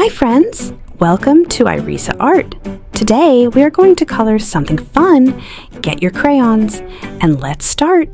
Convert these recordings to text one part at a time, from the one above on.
Hi friends! Welcome to Irisa Art. Today we are going to color something fun. Get your crayons and let's start!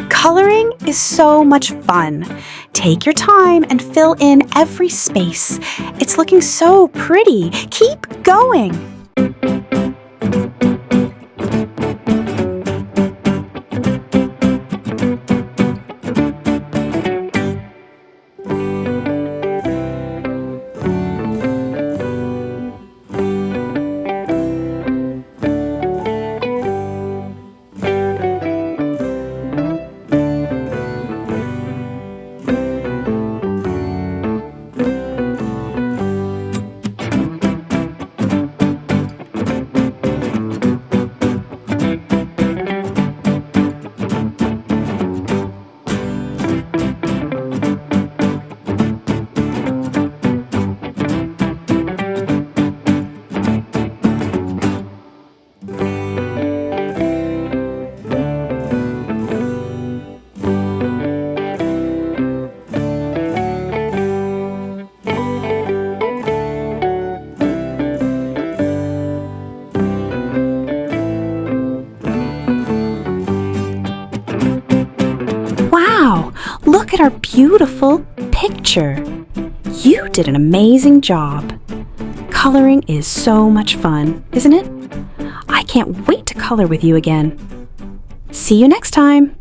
Coloring is so much fun. Take your time and fill in every space. It's looking so pretty. Keep going. Wow, look at our beautiful picture. You did an amazing job. Coloring is so much fun, isn't it? I can't wait to color with you again. See you next time.